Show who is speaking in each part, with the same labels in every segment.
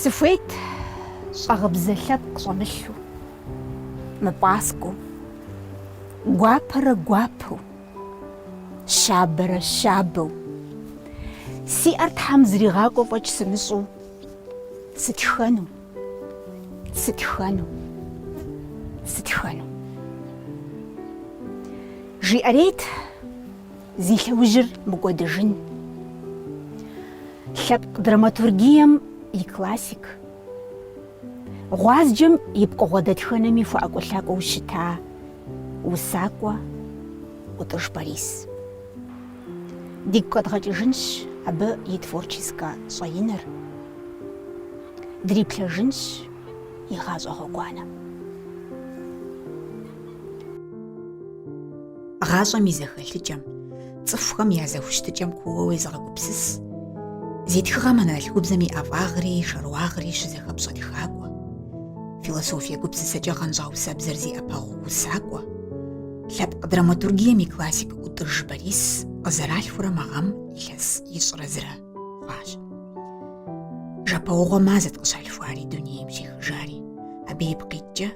Speaker 1: Сыхуейт щӏэгъыбзэ лъэпкъ щӏэмылъу, мыпӏаскӏэу, гуапэрэ гуапэу, щабэрэ щабэу, сиӏэр Тхьэм зригъакӏуэ фӏэкӏ сымыщӏэу, сытхэну. Жиӏэрейт зи лъэужьыр мыкӏуэдыжын. Лъэпкъ драматургием и классик, гъуазджэм и пкъыгъуэ дэтхэнэми хуэӏэкӏуэлъакӏуэу щыта усакӏуэ ӏутӏыж Борис. Дигу къэдгъэкӏыжынщ абы и творческэ щӏэиныр, дриплъэжынщ и гъащӏэ гъуэгуанэ.
Speaker 2: Гъащӏэм и зэхэлъыкӏэм, цӏыхухэм я зэхущытыкӏэм куууэ зэгъэгупсыс, зи тхыгъэм аналъгубзэм и ӏэфӏагъри шэрыуагъри щызэхэпщӏэ тхакӏуэ, философие гупсысэкӏэ гъэнщӏа усэбзэр зиӏэпэгъу усакӏуэ, лъэпкъ драматургием и классик ӏутӏыж Борис къызэралъхурэ мы гъэм илъэс ищӏрэ зырэ хъуащ. Жэпэугъуэ мазэт къыщалъхуари дунейм щихыжари, абы и пкъитӏкӏэ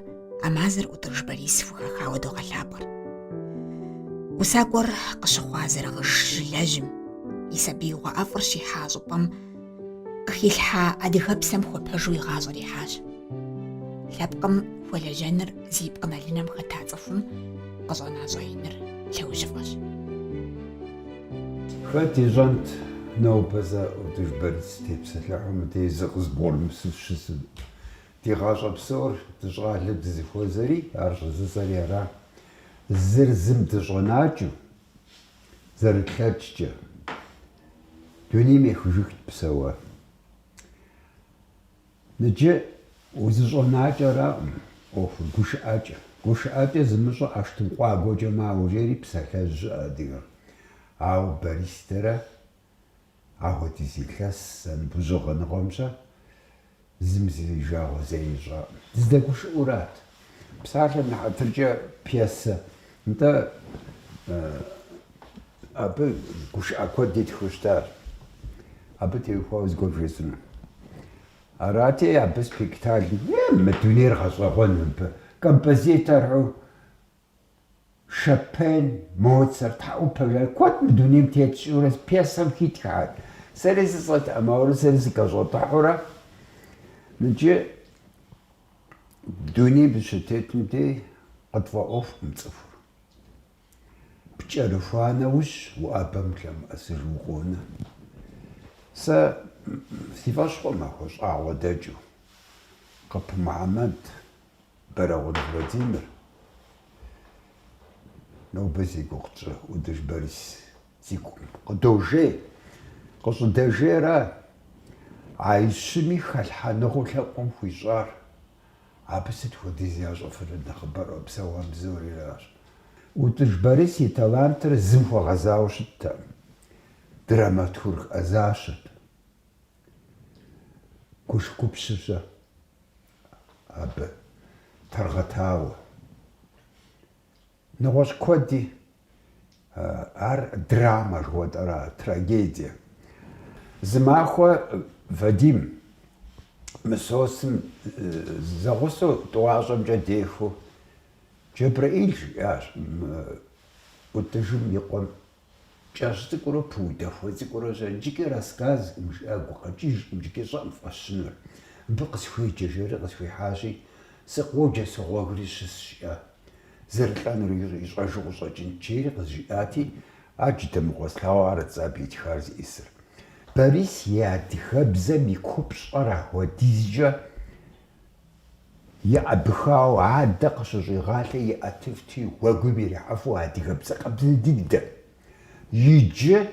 Speaker 2: а мазэр ӏутӏыж Борис хухэхауэ догъэлъапӏэр. Усакӏуэр къыщыхъуа зэрыгъыж жылэжьым, и сабиигъуэ ӏэфӏыр щихьа щӏыпӏэм къыхилъхьа адыгэпсэм хуэпэжу и гъащӏэр ихьащ. Лъэпкъым хуэлэжьэныр зи пкъыналынэм хэта цӏыхум къыщӏэна щӏэиныр лъэужьыфӏэщ.
Speaker 3: Хэт ищӏэнт нобэ зэ ӏутӏыж Борис тепсэлъыхьу мыдей зы къызбгъурымысу щысым. Ди гъащӏэ псор дыщӏалэу дызыхуэзэри, ар щӏызыцӏэри ара. Зыр зым дыщӏэнакӏыу, зэрытлъэкӏкӏэ, дунейм ехыжыхт псэуэ. Ныджы узыщӏэнакӏэраӏым ӏуэхур, гушыӏэкӏэ. Гушыӏэкӏэ зымыщӏэ ӏэштым къуагуэкӏэ мауэ жери псалъэжь щыӏэ адыгэм. Ауэ Борис-дэрэ ахуэдиз илъэс зэмыбущӏыгъэныгъуэмкӏэ зым зи жагъуэ зэи ищӏаӏым. Дыздэгушыӏурат. Псалъэм нэхъыфӏкӏэ пьесэ. НтӀэ абы гушыӏэ куэд итхыу щытащ. Абы теухуауэ зыгуэр жесӏэну. Арати абы спектакль мы дунейр гъэщӏэгъуэн мыбы. Композитору Шопен, Моцарт, Тхьэӏупэ куэд мы дунейм тет щӏурэ пьесэм хитхат. Сэри зыщӏэтӏэмэурэ, сэри зыкъэщӏэтӏыхьурэ ныджы дунейм щытетым дей къытфӏэӏуэхукъым цӏыхур. Пкӏэрыхуа нэужь уӏэбэм лъэмыӏэсыж укъонэ. Сэ си фӏэщ хъуэ махуэ щӏагъуэ дэкӏыу. Къэп Мухьэмэд, Бэрэхъун Владимир, нобэ зи гугъу ӏутӏыж Борис зигу къыдожей, къыщӏыдэжейрэ а ищыми хэлъхьэныгъэу лъэпкъым хуищӏар. Абы сыт хуэдиз ящӏэфынут нэхъыбэрэ псэуам бзор иращ. ӏутӏыж Борис и талантыр зым хуэгъэзауэ щыттэкъым. Драматург ӏэзащэт. Гушгупсыщӏэ абы таргъэтауэ. Нэгъуэщӏ куэди ар драмэ жыхуэтӏэра, трагедие. Зы махуэ Вадим Мысосым зэгъусэу тӏуащӏэмкӏэ дехуэу Джэбрэӏил жиӏащ ӏутӏыжым и къуэм. КӀэщӀ цӀыкӀурэ пыудэхуэ цӀыкӀурэ иджыри рассказкъым, жиӏэ гукъэкӀыжкъым, иджыри щӀэӏым фӀэщынур. Мыбы къысхуеджэ жери къысхуихьащи, сыкъуоджэ сыгъуэгури щыс жиӏэ. Зэрылӏэнур ищӏэжу къыщӏэкӏын чейри къызжиӏати, ар джыдэмыгъуэ слъагъуэ арэт абы итхар зиӏисыр. Борис и адыгэбзэм и купщӏэр апхуэдизкӏэ еӏэбыхауэ, адэ къыщыщӏигъалъэ иӏэтыфти, гуэгум ирихьэфу адыгэбзэ къэбзэ дыдэ. Иджы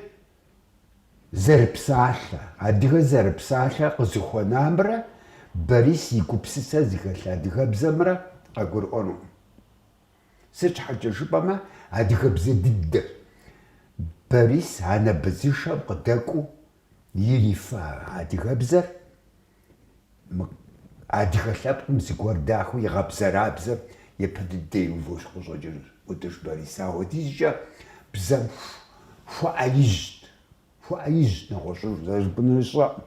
Speaker 3: зэрыпсалъэ, адыгэ зэрыпсалъэ къызыхуэнамрэ, Борис и гупсысэ зыхэлъ адыгэбзэмрэ къэгурыӏуэнукъым. Сыт щхьэкӏэ жыпӏэмэ, адыгэбзэ дыдэ. Борис анэбызышэм къыдэкӏуэу ирифа адыгэбзэр адыгэ лъэпкъым зыгуэр дахэу игъэбзэрабзэр епэ дыдэ иувэу къыщӏэкӏыр ӏутӏыж Борис. Ауэдизкӏэ бзэм хуэӏэижьт нэгъуэщӏ зэрыжыпӏэнур щӏэӏым.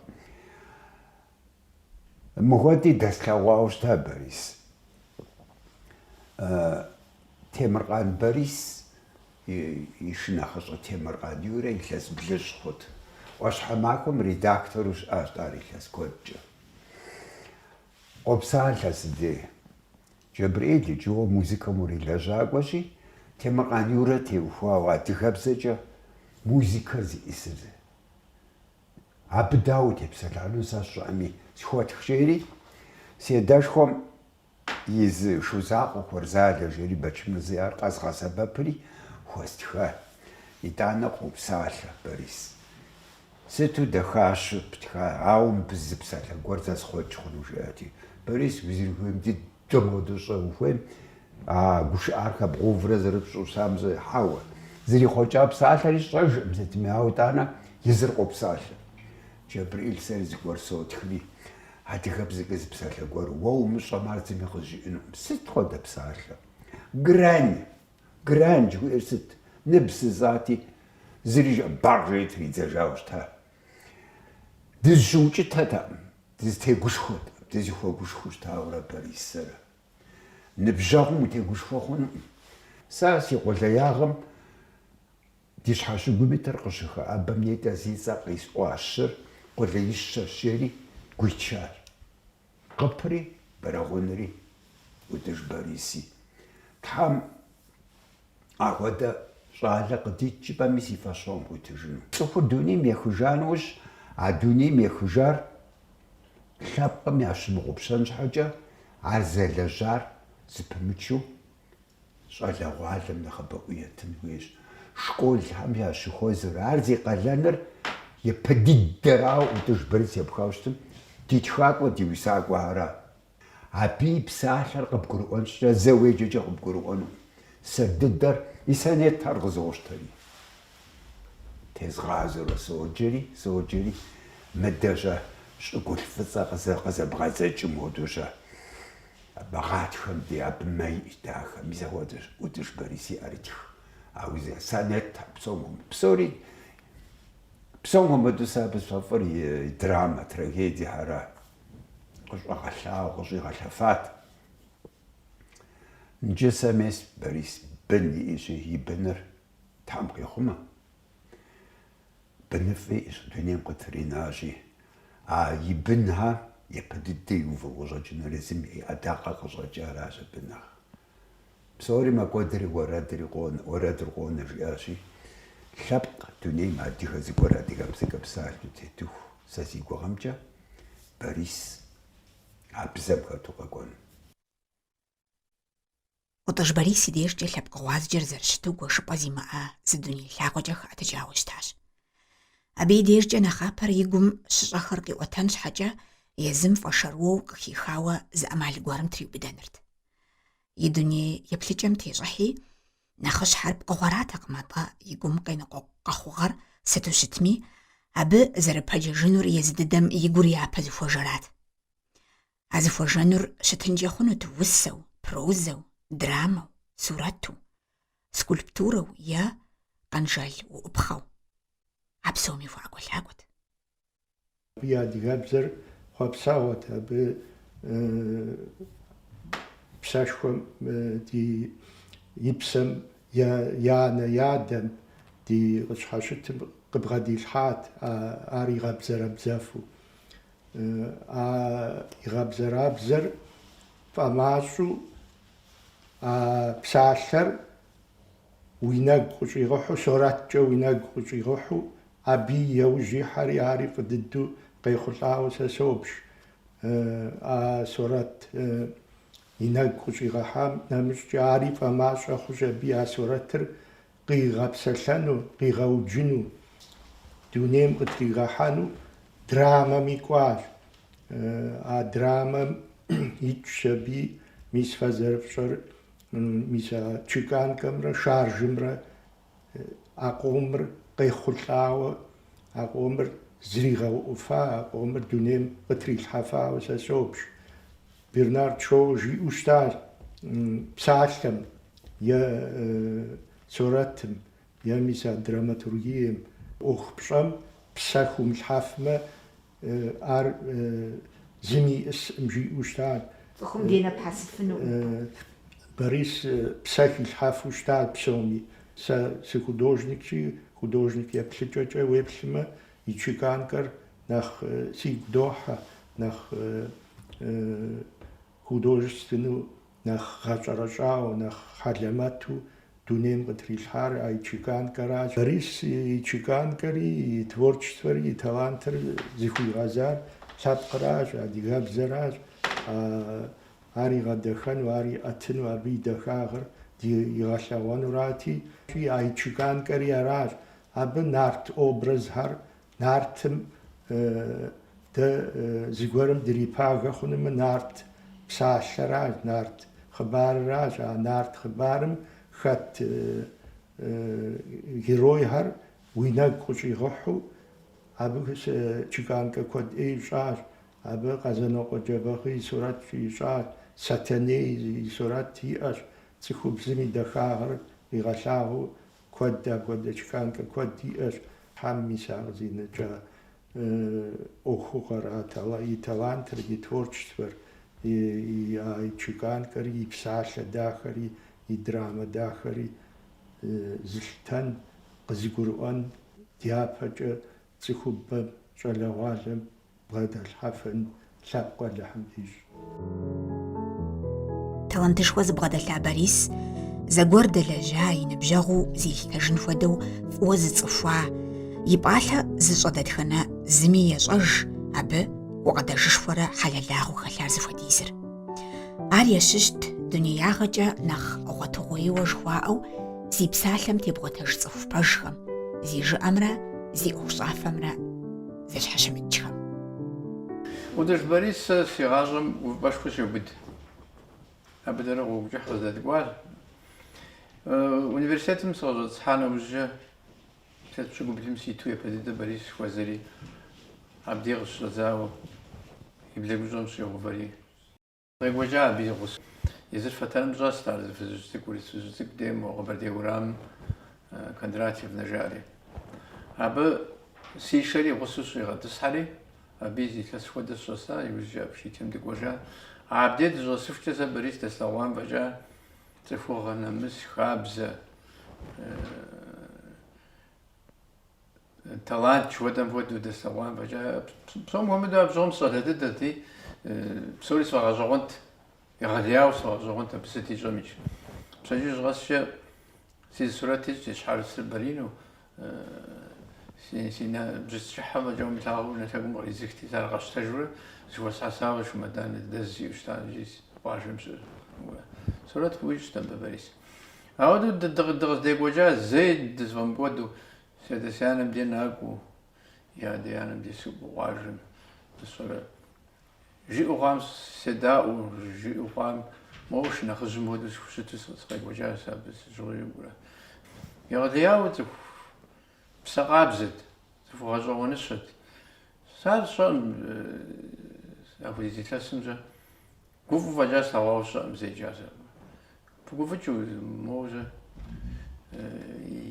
Speaker 3: مغودي دسلغواو شتا باريس تيمرقان باريس يشنخش تيمرقان يوري يلس بلش خد واشحا معكم ريداكتور وش اشتاري لس كوجه قبسان لس دي جبريل جو موسيقى موري لجاقوشي تيمرقان يوري تيوفوا واتي خبسجه موسيقى زي اسر عبداو تبسلانو ساشو امي شوات خشيري سيداشكم يز شوزاق وخرزال جري بچم زيار قاسقا سببري خوستخا يتانا قوبسال باريس ستو دخاش بتخا عاوم بزبسال غورزاس خوچ خنوجاتي باريس وزيرهم دي دمودو شوفم غوش اركا بغوفر زربشو سامز حاو زري خوچا بسال ريش مزتمياو تانا يزر قوبسال جبريل سيرز غورسو تخلي هاتيخبزك بسالة غور واو مش مارتي مخجي انه ست خد بسالة جران جو ست نبس ذاتي زريج بارجيت في زجاوشتا دز جوجي تاتا دز تيغوش خود دز خوغوش خوش تاورا باريس سرا نبجاهم تيغوش خوخون ساسي قول ياغم ديش حاشو بمتر قشخه ابمني تاسيسا قيس واشر قول يشر شيري قويتشار قبري براغونري ودش باريسي تحام أغودا شعلا قديتش باميسي فاشون بوتجنو سوفو دوني ميخوجانوش عدوني ميخوجار شابقا ميعشمغو بشانش حاجة عرزالة جار زبمتشو شعلا غوالم نخبقوية تنويش شكول هم يعشو خوزر عرزي قلانر يبدي دراو ودش باريسي يبخاوشتم تيتخاك ودي ويساق وهارا عبي بساحر قبقرؤون شجا زواجة جا قبقرؤون سرددر يسانيت تارغزوش تاري تيز غازر سوجري مدجا شقول فزا قزا بغازا جمودوشا بغات خمدي أبمي إتاخا ميزا ودش باريسي أريتخ عاوزة سانيت بسومهم بسوري بسومهم بدوسا بسفري دراما تراجيدي هارا قشي غشافات نجسمس باريس بني إيشي يبنر تحمقي خما بنفي إيش دنيا قطريناجي يبنها يبددي وفوجا جنريزم أداقا قشا جاراجا بنها بسوري ما قدري ورادر قون رياشي شبق دنيا ما ديها زيقورا ديها بسال تتوه ساسيقو غمجا باريس عبزبها توقعون
Speaker 2: وطش باريس ديش جلب قواز جرزر شتوق وشبازي معاه زدوني لاقوجخ أتجاوزتاش أبي ديش جانا خابر يقوم شرخر قي وطنش حاجة يزم فشروو قخي خاوة زأمال قوارم تريو بدانرد يدوني يبلجم تيجحي نخش حرب قوارات قماطا يقوم قينقو قخوغر ستو شتمي أبي زرباجي جنور يزد دم يقوري عبازو فوجرات عزفو جنور شتنجي خونو توسو بروزو درامو سوراتو سكولبتورو يا قنجال وأبخو عبسومي فاقو الهاقوت
Speaker 4: بيادي غابزر خوابساوت أبي بساشكم دي يبسم يانا يادم دي غشحاشتم قبغادي الحات آري غابزر أبزافو يغابزر أبزر فماشو بساشر ويناق خوش يغوحو سورات جو ويناق خوش يغوحو أبي يوجي حري عارف ضدو قيخلاو ساسوبش سورات يناق خوش يغحام نمش عارف ماشا خوش أبي سوراتر قيغاب سلانو قيغاو جنو دونيم قد قيغحانو دراما ميكواش دراما يتشبي ميس فازرفشر ميسا تشيكان كامرا شارجمرا أقومر قيخلاو أقومر زريغا وفا أقومر دونيم قطري الحفا وساسوبش برنارد شو جي أستاذ بسالكم يا سوراتم يا ميسا دراماتورجيم أخ بشام بساكم الحفمة زمي مجي وشتاد
Speaker 1: تخم دينا بحسفنو
Speaker 4: Борис псахи лхафу штат псоми се художник я плечоче веплима и чиканкар нах сигдоха нах художественную нах хачарашао нах халямату дунем гтрилхар ай чиканкара Борис и чиканкари и творчествори и талантер зихуйгазар сапқараж адигабзараж ари гадахан вари атн ваби дахагр ди яшаван урати чи ай чикан кариараж аб нарт образхар нартм де зигорм дрипага хунм нарт псашараж нарт хабарраж нарт хабарм хат геройхар винаг кучигоху аб чиканка код эйшаж аб казано кожабахи сурат фишаж ساتاني سوراتي اش تخوب زمي دخاغر يغشاو كودا كان كودي اش حمي سازين جا اوخورات الله талант и творчество и чикан кари псаша дахари и драма дахари злтан قزيقران ديابج تخوب شلوالم غدا الحفن شاق الحمديش
Speaker 2: تلانتشوا زبغدا باريس زغورد لجاي نبجغو زي تجن فدو فوز صفوا يبالها زصددخنا زمي يصج اب وقد شفرا حللاغو خلار زفديزر اريا ششت دنيا غجا نخ اوتوي وجوا او زي بسالم تبغوتش صف باشخم زي ج امرا زي اوصافمرا زي حشمتشخم
Speaker 5: ودش باريس سيغاجم وباشكوش يبد أبدا وجح زاد قوال университет مسوجد صحنا وجه تشوف بدم سيتو يبدأ باريس وزاري أبدي غش زاو يبدأ بجوم شيء وفري طيب وجه بيغوس يزر فتان جاست على فيزيك وريسوزيك ديم وغبردي ورام كندراتي في نجاري أب سي شري غصوص يغدس حالي أبي زي ثلاث خد الشخصة يوجه بشي تم دك وجه عبديت جوزيف كذا بريس تسلوان بجا تفوق نمس خابزة تلات شوتم فودو تسلوان بجا بسوم محمد أبجوم صادت دتي بسوري سواء جوانت يغلياو سواء جوانت بستي جاميش بسجي جغاسيا سي سوراتي تشحال السبرينو سينا بجس شحما جوم تاعو نتاعو مريزكتي تاع غاش تجربة شو ساسا شو مدان الدزي وشتان جيس واجم سورات بويش تم بباريس عودو دغ ديجوجا زيد دزفم بودو سيدسيانم دي ناكو يا ديانم دي سوق واجم الصورة جي أقام سداء جي أقام موش نخزم بودو شتو سقيجوجا سابس جوري ولا يا دياو بسقابزت تفوجا ونشت صار شو أبو زي تلسمجا قوفو فجاس هواوش أمزي جازا بقوفو جو موجة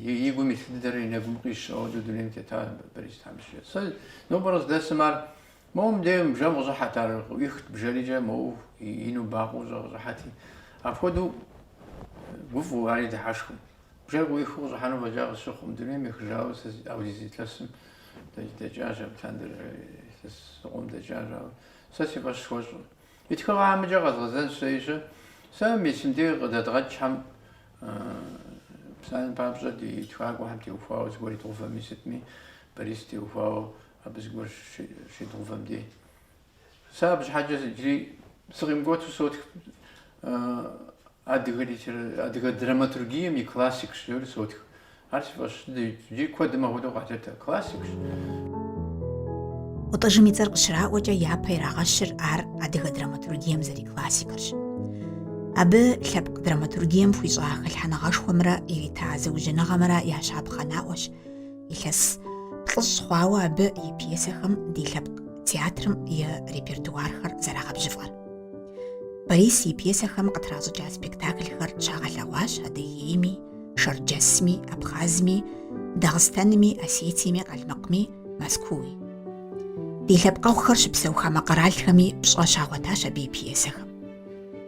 Speaker 5: يقوم يتدري نقوم قيش أودو دولين تتعلم بريس تعمشي صار نوبرز دسمار موم ديم جام غزحة تاريخ ويخت بجاليجا مو ينو باقو غزحاتي أفودو قوفو هاري دحاشكم بجال ويخو غزحانو بجاغ السوخم دولين يخجاو أبو زي تلسم دجاجة بتندر سقوم دجاجة ساسي باش خوجو يتكلم عن مجال غزان سيجا سامي سندي غدا تغشم بسان بابجا دي تواقو هم تيوفاو زغوري طوفا ميستمي باريس تيوفاو أبز غور شي طوفا مدي سابج حاجة جري سغيم قوتو صوت أدغا دراماتورجية مي كلاسيك شلور صوت عارف باش دي كود ما هو قاعدة كلاسيك
Speaker 2: وطجمي ترق شراء وجا يابا يراغشر ار أدغا دراماتورجيم زري كلاسيكرش أبا لبق دراماتورجيم في زاق الحنغاش خمرا إيتا زوجنا غمرا ياشاب خناوش يلس بطلس خواوا أبا يبيسخم دي لبق تياترم يا ريبرتوار خر زراغب جفغر باريس يبيسخم قطرازو جا سبيكتاكل خر شاغل لواش أديمي شرجسمي أبخازمي داغستانمي أسيتيمي قلمقمي مسكوي دي لبقاو خرج بسوخا مقرال خمي بشغشاغوتاش أبي بيسخم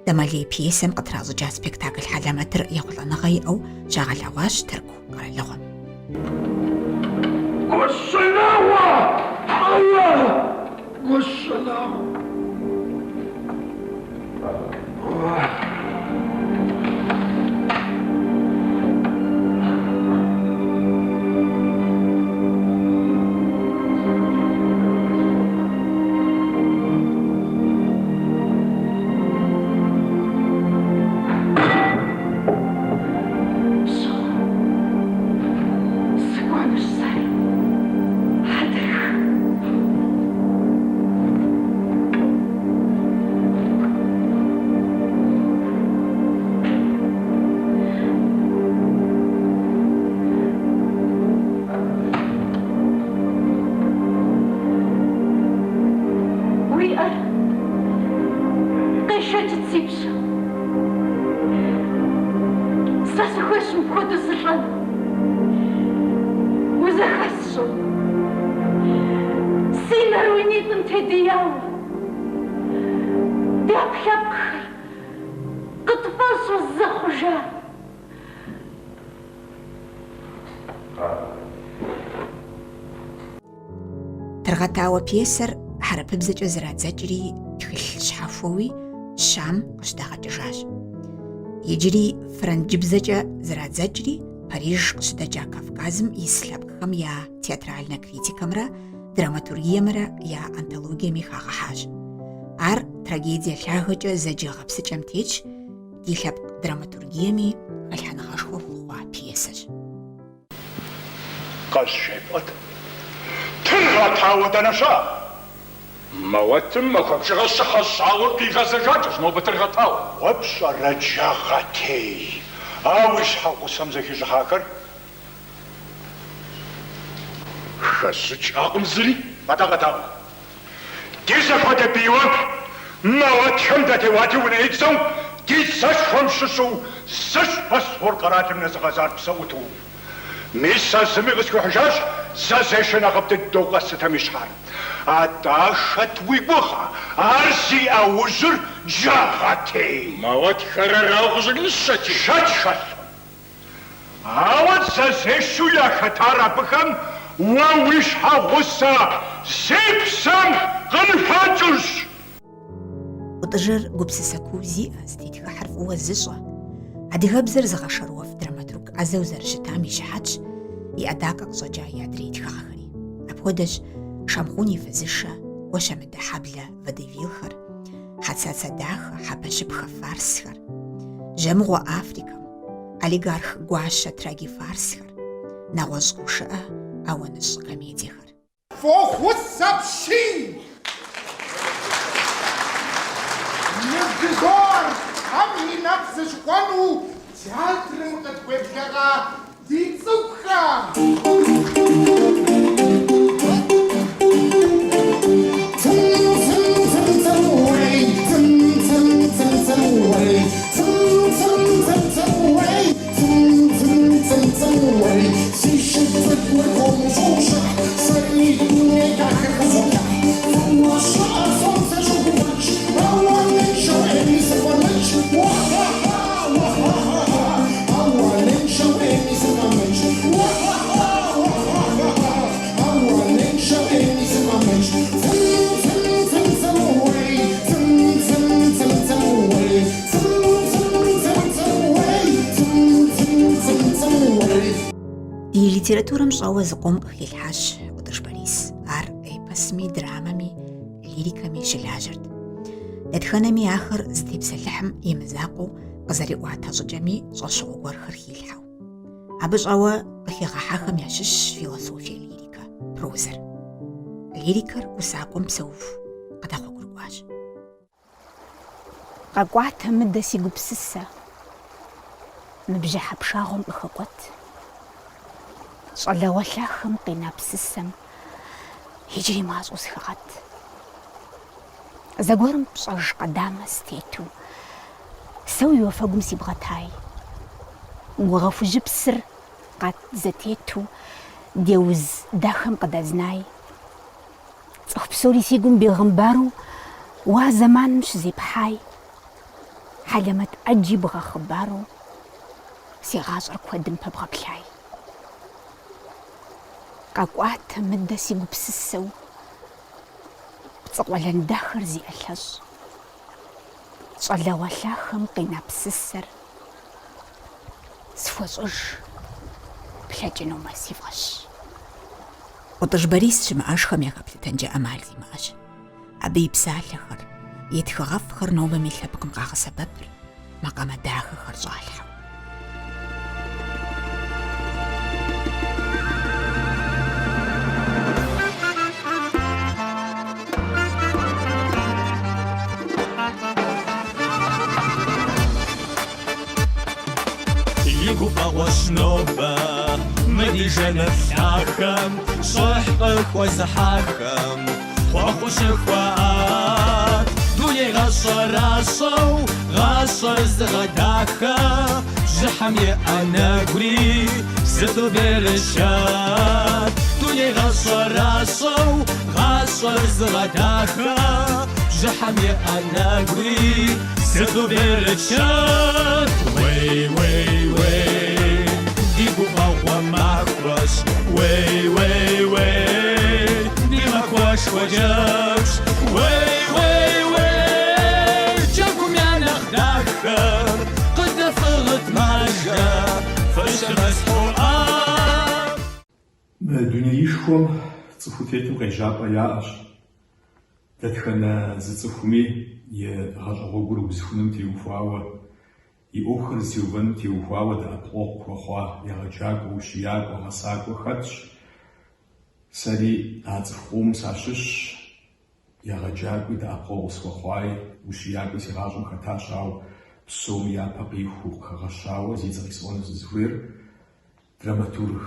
Speaker 2: دمالي بيسم قطرازو جا سبيكتاكل حالامتر يقول نغي أو شغل عواش تركو قرال لغم
Speaker 6: والسلامة الله والسلامة
Speaker 2: ترغتاوة بيسر حرب بزج زرات زجري تخل شحفوي الشام قشداغ جراج يجري فرنج بزجة زرات زجري باريج قشداجا كافكازم يسلب خميا تياترالنا كريتيكا مرا دراماتورجيا مرا يا أنتولوجيا ميخاغ حاج عر تراجيديا شاهجة زجي غبس جمتيج يسلب دراماتورجيا مي الحنا غشخو خوا بيسر
Speaker 6: قاش شيبات ترغتاوة دنشا موتم مخبش غصة خصاوة كي غزجاجش مو بترغتاوة وبش رجاغتي اوش حقو سمزكي جهاكر خسج اقم زري بتغتاوة ديزا فاتا بيوان موت حمدتي واتي ونعيدزو ديزاش خمشسو سش بس ورقرات من زغزار بسوتو ميسا زميغسكو حجاج زازيشنا غبت الدوغة ستمشحار أداشت ويبوخا أرزي أوزر جاغتي موت خرر أوزر نساتي شات أود زازيشو يا خطارة بخم وويشها غصة زيبسم غنفاجوز
Speaker 2: وطجر قبس ساكوزي استيتها حرف وزيشة عدي غبزر زغشر وف دراماتروك أزوزر جتامي شحاتش يأداك صجا يادريت خاخري أبودش شامخوني فزشة وشمد حبلة ودي فيلخر حتساتسا داخ حبش بخفارسخر جمغو أفريكا أليغارخ قواشة تراجي فارسخر نغوزقو شقا أونش كميديخر
Speaker 7: فوخوصة بشي نزدور أمي نفسش قانو تياتر مقدوة بلغا دي تسوخا
Speaker 2: ليتراتورة مشاوز قوم أخي الحاش وطرش باريس عر أي بسمي درامامي ليريكا مي شلاجرد لدخانمي آخر زديب سلحم يمزاقو قزاري وعتاز جمي صاشو ورخرخي الحاو عبش أوا أخي غحاخم يعشش فيلسوفيا ليريكا بروزر ليريكر وساقوم سوف قداقو قرقواش
Speaker 1: قاقوعتها مدسي قبسسة نبجح بشاغم إخوات صلى ولاخم قينا بسسم يجري مازوس خغت زغورم بصاج قدام ستيتو سوي وفقم سيبغتاي وغفو جبسر قات زتيتو ديوز داخم قدازناي بسوري سيقوم بغنبارو وزمان مش زي بحاي حاجة ما تأجي بغا خبارو سيغازر كودن ببغا بلاي قاقوات مدى سيقو بسسو بتقوى لنداخر زي ألاش صلى ولاخم قينا بسسر سفوزوش بلاجنو ما سيفغش
Speaker 2: وتجبريس شمعاشخم يقبل تنجا أمال زي ماش أبي بسالخر يتخغفخر نوبة ميلابكم قاق سبب مقام داخخر صالحو
Speaker 8: يقوبا وشنوبة مدي جنة حاكم صحقك وزحاكم وخوش اخوات دوني غصر راسو غصر زغداكا جحمي انا قري زدو برشاد دوني غصر راسو غصر زغداكا جحمي انا قري زدو برشاد وي وي وي ديبو بوا ماكوش وي وي وي دي ماكوش وجوش وي وي وي جاكم يا نخداكر قد فغت ماشا فش مسحوقات
Speaker 9: ما دنيايشكم صفوتيتو غيجابا ياش تتخنا زتصفمي يغاجغو بزخنم تيوفاوه يأخر زيوبن تيوفاوه دا أطلق وخوا يغاجاكو وشياكو غساكو خدش سري أتخوم ساشش يغاجاكو دا أطلق وخواي وشياكو سيغاجم خطاشاو بسوم يابقيخو خغشاو زيزغيسوان ززوير دراماتورغ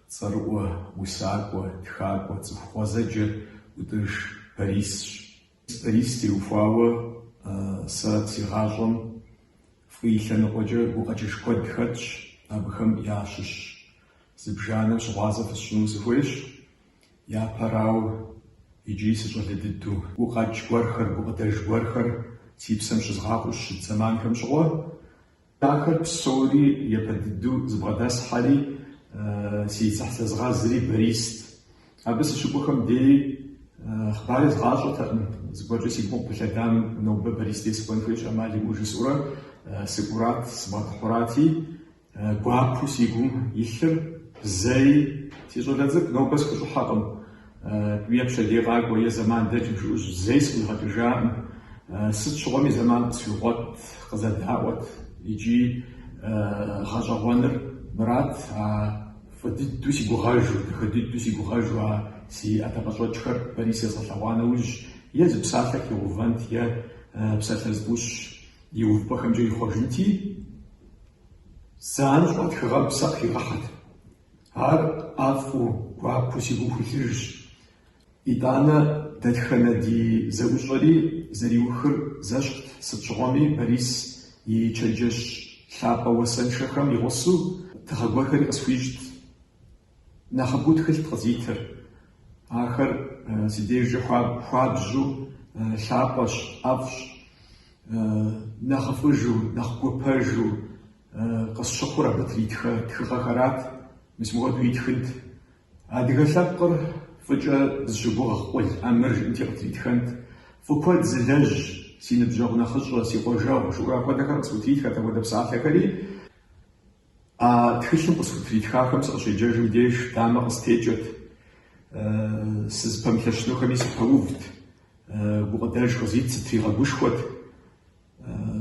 Speaker 9: صاروه وساكو تخاكو تخوازجر ودرش Парис тиуфауэ сэ сигъащӏэм фӏы лъэныкъуэкӏэ гукъэкӏыж куэд хэтщ, абыхэм ящыщ зыбжанэм щыгъуазэ фысщӏыну сыхуейщ. Япэрауэ иджы сыщӏэлэ дыдэу гукъэкӏ гуэрхэр, гукъыдэж гуэрхэр си псэм щызгъакъыу щыт зэманхэм щыгъуэ ахэр псори епэ дыдэу зыбгъэдэсхьэри си цӏыхь зыри Борист. Абы сыщыкӏуэхэм дей خباري زغاشو زبوجو سيكون بلادام نوبة بريستي سكون فيش أمالي موجسورة سيكورات سباطحوراتي قوابو سيكون يخر زي تيجو لازك نوبة سكوشو حاقم بيبشا ديغاق ويا زمان داجم شوش زي سكون غاتجام ست شغمي زمان سيغوت قزادهاوت يجي غاجاوانر مرات فديدو سيكو غاجو تخديدو سيكو غاجو سي أتبقى بريس يصلحوانا وج يز بسالك يوفانت يا بسالك زبوش يوف بخم جاي خوجنتي سان وقت خراب بساق يراحت هار أفو وابو سيبو خيرج إدانا تدخلنا دي زوجري زريوخر زشت ستشغامي بريس يتشجش شابا وسن شخم يغصو تخبوخر أسويجت نخبوت خلت غزيتر آخر سيديجو حابجو شابش أفش نخفجو نخقوبجو قص شقورة بتريتخ تخخرات مسموغدو يتخنت أدغا لقر فجأة زجبوغ قول أمر انتي بتريتخنت فكواد زلاج سينبجوغ نخجو سيقوجاو شو راكوا دكار سوتيتخ تاودا بساعة كري تخشن قصو تريتخاخم سأشي جاجو ديش داما قصتيجت سزباملشنوخمي سبحوفت بقداش خزيت ستريغاغوشخوت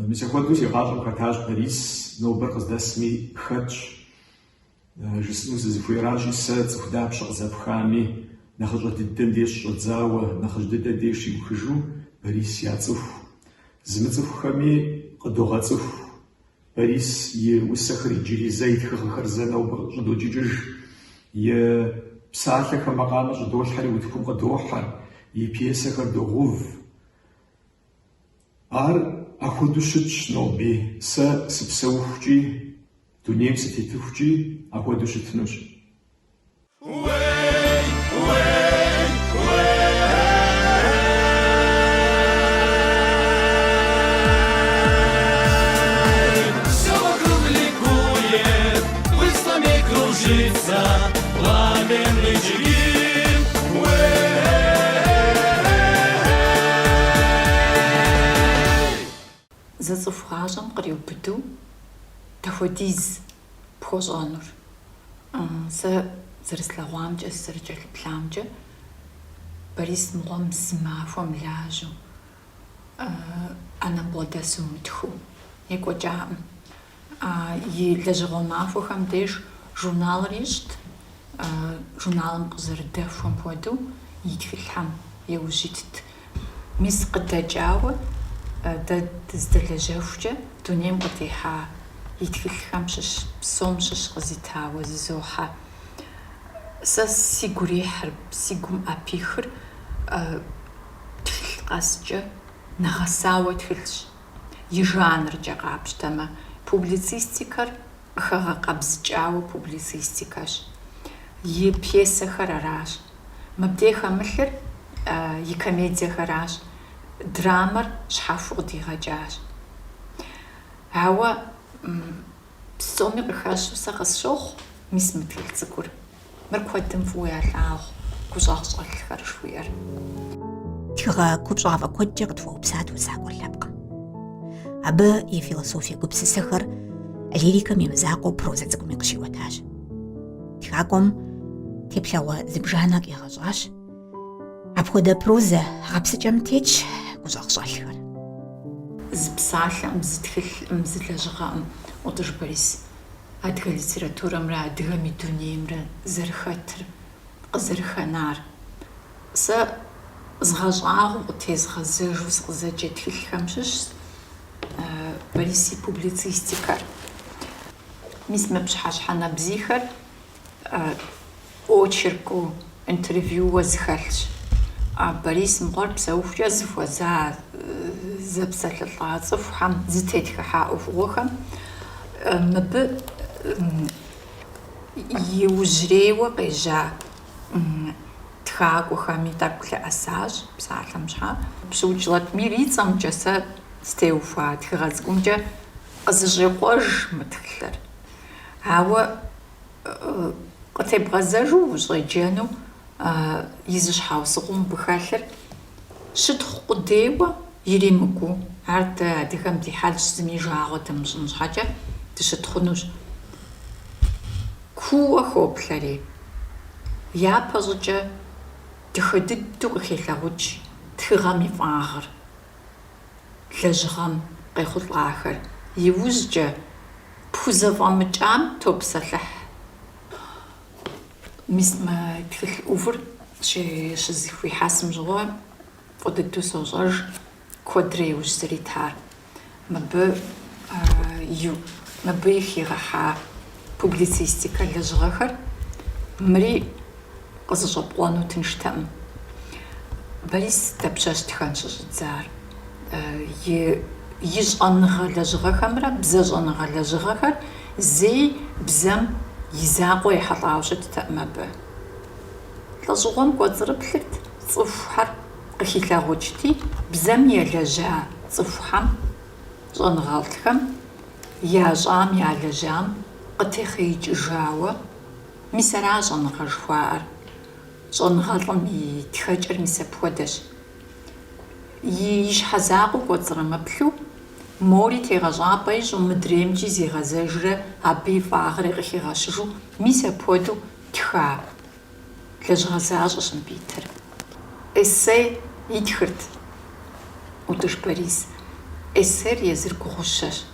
Speaker 9: مسيخوتو سيغاجم خطاش بريس نوبر قصداسمي خدش جسنو زفويراجي سات خدابش قزابخامي نخرج ددن ديش شدزاوة نخرج ددن ديش يوخجو بريس يعصف زمتفخمي قدوغاصف بريس يوسخر يجري زيت خرزنا وبرجدو جيجج بسالك مقام جدول حري وتكون قدوحر يبيسك دوغوف ار أخذ شتش نوبي سبسوفجي دنيم ستيتوفجي أخذ شتنوش.
Speaker 8: жица, ладен личгим,
Speaker 10: зэцӏыху къриубыду дахуэдиз пхуэщӏэнур. Сэ зэрыслъэгъуамкӏэ, зэрыкӏэлъыплъамкӏэ, Борис мыгъуэм зы махуэм лажьэу, ӏэнэм бгъэдэсу мытху екӏуэкӏаӏым. И лэжьыгъуэ махуэхэм деж журналыр ищӏт, журналым къызэрыдэхуэм хуэдэу и тхылъхьэм еужь итт. Мис къыдэкӏауэ, дэ дыздэлэжьэхукӏэ дунейм къытехьа и тхылъхэм щыщ, псом щыщ къызитауэ зызохьэ. Сэ си гур ихьыр, си гум ӏэпихыр тхылъ къэскӏэ нэгъэсауэ тхылъщ. И жанркӏэ къапщтэмэ, публицистикэр къыхэгъэкъэбзыкӏауэ публицистикэщ. И пьесэхэр аращ. Мыбдеж хэмылъыр и комедиехэращ. Драмэр щхьэхуэу къыдигъэкӏащ. Ауэ псоми къыхэщу сэ къысщохъу, мис мы тхылъ цӏыкӏур. Мыр куэдым фӏыуэ ялъагъу, гущӏэгъу щӏэлъхэр жыхуиӏэр.
Speaker 2: Тхыгъэ гупщӏагъвэ куэдкӏэ къытхуэупсат усакӏуэр лъэпкъым. Абы и философие гупсысэхэр лирикэм и мызакъуэу прозэ цӏыкӏуми къыщиуэтащ. Тхакӏуэм теплъэгъуэ зыбжанэ къигъэщӏащ. Апхуэдэ прозэ гъэпсыкӏэм тетщ гущӏэгъу щӏэлъхэр.
Speaker 10: Зы псалъэм, зы тхылъым, зы лэжьыгъэӏым ӏутӏыж Борис адыгэ литературэмрэ адыгэм и дунеймрэ зэрыхэтыр, къызэрыхэнар. Сэ згъэщӏагъуэу къытезгъэзэжу сыкъызэджэ тхылъхэм щыщщ Борис и публицистикэр. Мис мы пщыхьэщхьэнэбзийхэр очерку, интервьюуэ зыхэлъщ. Борис мыгъуэр псэухукӏэ зыхуэза зэпсэлъылӏа цӏыхухэм, зытетхыхьа ӏуэхугъуэхэм мыбы иужьрейуэ къежьа тхакӏуэхэми тӏэкӏу лъэӏэсащ псалъэм щхьа. Пщыукӏ Латмир и цӏэмкӏэ сэ стеухуа тхыгъэ цӏыкӏумкӏэ къызыщӏекъуэж мы тхылъыр. Ауэ къытебгъэзэжу ущӏеджэну изыщхьэусыгъуэм быхэлъыр щытхъу къудейуэ иримыкӏуу. Ар дэ адыгэм ди хьэлщ, зыми жагъуэ дымыщӏын щхьэкӏэ дыщытхъунущ. Куууэ хоплъэри, япэ щӏыкӏэ дыхэ дыдэу къыхелъэгъукӏ тхыгъэм и фӏагъыр, лэжьыгъэм къехъулӏахэр. Иужькӏэ пхузэфӏэмыкӏам топсэлъыхь. Мис мы тхылъ ӏувыр щызыхуихьэсым щыгъуэ фӏы дыдэу сощӏэж куэдрэ иужь зэритар. Мыбы ихигъэхьа публицистикэ лэжьыгъэхэр мыри къызыщӏэпӏуэну тынштэӏым. Борис дапщэщ тхэн щыщӏидзар? И щӏэныгъэ лэжьыгъэхэмрэ бзэ щӏэныгъэ лэжьыгъэхэр зэи бзэм и закъуэ ехьэлӏауэ щыттэӏым абы. Лӏэщӏыгъуэм кӏуэцӏрыплъырт цӏыхухэр къыхилъэгъукӏти, бзэм елэжьа цӏыхухэм, щӏэныгъэлӏхэм, ящӏам ялэжьам къытехъеикӏыжауэ, мис ара щӏэныгъэ жыхуаӏэр. Щӏэныгъэлӏым и тхэкӏэр мис апхуэдэщ. И щхьэ закъуэ кӏуэцӏрымыплъу, мори тегъэщӏапӏэ ищӏу мыдреймкӏи зигъэзэжрэ абы и фӏагъри къыхигъэщыжу, мис апхуэдэу тха. Лэжьыгъэ защӏэщ мыбы итыр. Эссе итхырт ӏутӏыж Борис. Эссер езыр гугъущэщ,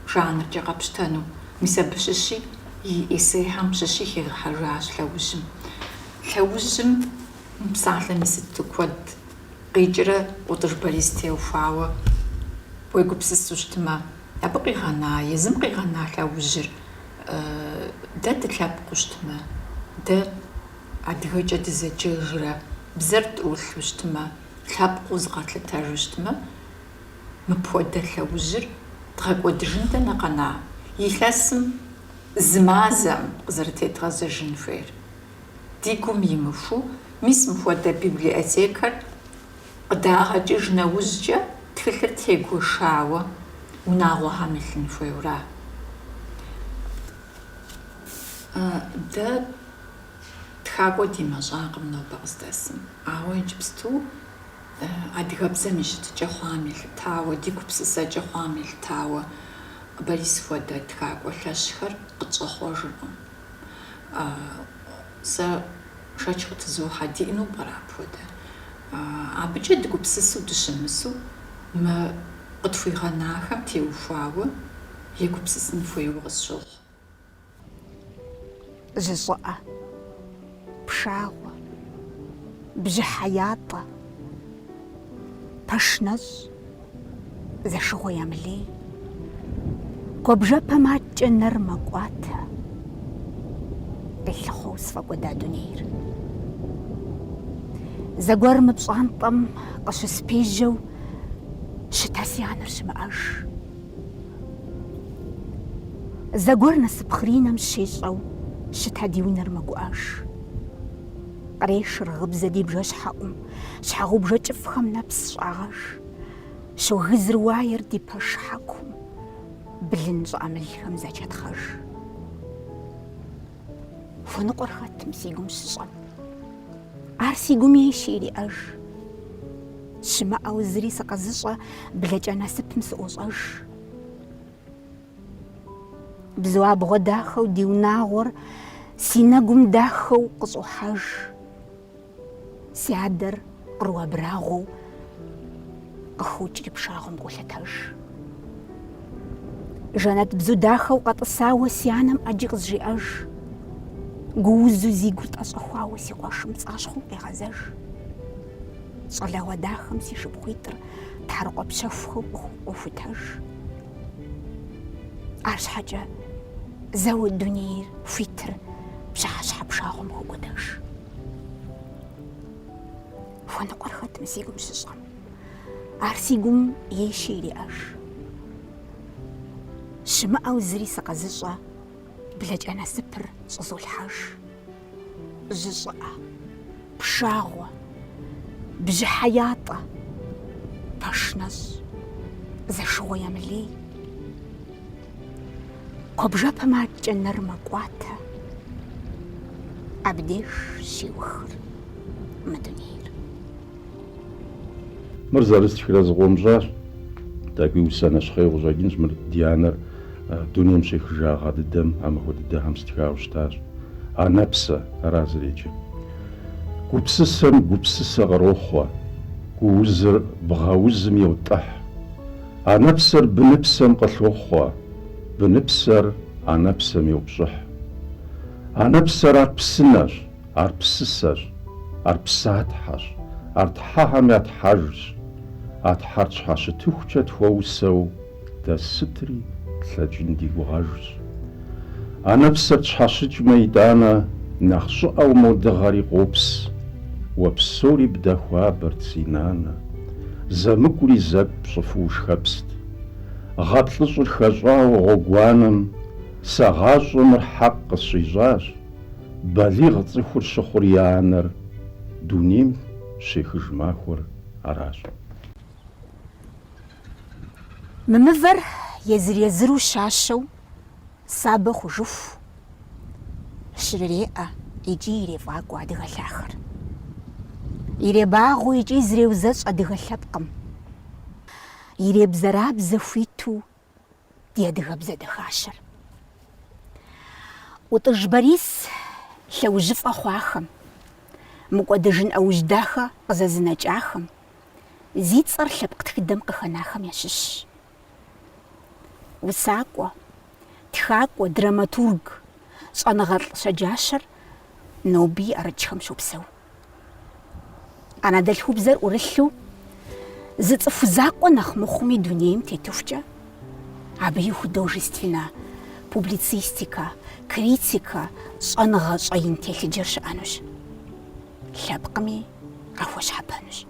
Speaker 10: жанркӏэ къэпщтэну. Мис абы щыщи и эссейхэм щыщи хигъэхьэжащ лъэужьым. Лъэужьым псалъэм и сыту куэд къикӏрэ ӏутӏыж Борис теухуауэ уегупсысу щытмэ, абы къигъэна, езым къигъэна лъэужьыр, дэ дылъэпкъыу щытмэ, дэ адыгэкӏэ дызэджэжрэ, бзэр тӏрулъу щытмэ, лъэпкъыу зыкъэтлъытэжу щытмэ, мыпхуэдэ лъэужьыр дгъэкӏуэдыжын дэнэ къэна? Илъэсым зы мазэм къызэрытедгъэзэжын хуейр. Ди гум имыху, мис мыпхуэдэ библиотекэр къыдагъэкӏыж нэужькӏэ тхылъыр тегуэшауэ унагъуэхьэм илъын хуейура. ده تخاقو ديما شاقم نوبا قصداسم أهوي جبستو أدغبزة مشت جخوامي التاوة ديكو بسسا جخوامي التاوة بريس فودا تخاقو لاشخر قطخوجرم سا شاچو تزوحا دينو برا فودا أبجد ديكو بسسو دشمسو ما قطفي غناخم تيوفاوة يكو بسسن فويو غسشوخ
Speaker 1: جزء بشاوة بجحياطة بشنز ذا شغو يملي كوبجابا ما تجنر مقواتها إلا خوص فقودا دونير زاقور مبصانطم قش سبيجو شتاسيانر شمعاش زاقور نسبخرينا مشيشو شتاديونر مقواش قريش رغبزة دي بجاش حقم شحاغو بجاش فخم نفس شعاش شو غزر واير دي باش حقم بلنج عمل خمزة جتخش فنقر خاتم سيقوم شصم عرسيقوم يشيري أج شما أو زري سقزشة بلاج أنا سبمس أوزاج بزواب غداخو ديوناغور سيناقوم داخو قصو حاج سيعدر قروا براغو أخوج بشاغم قولتاج جانت بزو داخو قط الساوة سيانم أجيغز جياج قوزو زيقوت أصخواو سيقواشم تساشخو إغازاج صلاوة داخم سيشبخيتر تحرقو بشفخو وفتاج عرش حاجة زاو الدنير فيتر بشاش حبشاغم هو قداش فانا قرخت مسيقوم شصام عرسيقوم يشيري أش شما أو زري سقزجة بلاج أنا سبر صزو الحاج جزء بشاغوة بجحياطة باشنز زا شوية ملي كوبجابا ما تجنر مقواتها أبديش شيوخر مدنير
Speaker 11: مرزارست فكرة زغومجار تاكي وسانا شخيو جاكينش مر ديانر دونيم شيخ جاغا الدم أما هو الدهم ستكاو شتاج نفسه رازريجي قبسسا غروخوا قوزر بغاوزم يوطح نفسر بنفسم قتلوخوا بنفسر نفسم يوبشح نفسر أربسنر أربسسر أربساتحر أرتحاهم يتحرج أتحرج حاش تخجت ووسو دا ستري تلاجندي وغرج نفسر تحاشج ميدانا نخشو أو مودغاري قوبس وبسوري بدخوا برتسينانا زمكولي زب صفوش خبست غطلش الخجا وغوانم سغاج مرحق الشجاج بليغ تصفر شخريانر دونيم شيخ جماخور عراج
Speaker 1: ممفر يزرو شاشو سابخ وجف شريئة يجي رفاق وادغ الآخر يري باغو يجي زري وزاج أدغ اللبقم يري بزراب زفيتو دي أدغ بزاد خاشر وتجبريس لو جف أخواخم مقودجن أو جداخة قزازنا جاخم زيد صار لبقت خدم قخناخم يشش وساقوة تخاقوة دراماتورغ صانا غرط شجاشر نوبي أرجخم شو بسو أنا دلهو بزر ورثلو زد فزاقوة نخمخمي دونيم تيتوفجا عبيو خدوجستفنا بوبليتسيستيكا كريتيكا صانا غاصين تيخجرش أنوش لابقمي عفوش حبانوش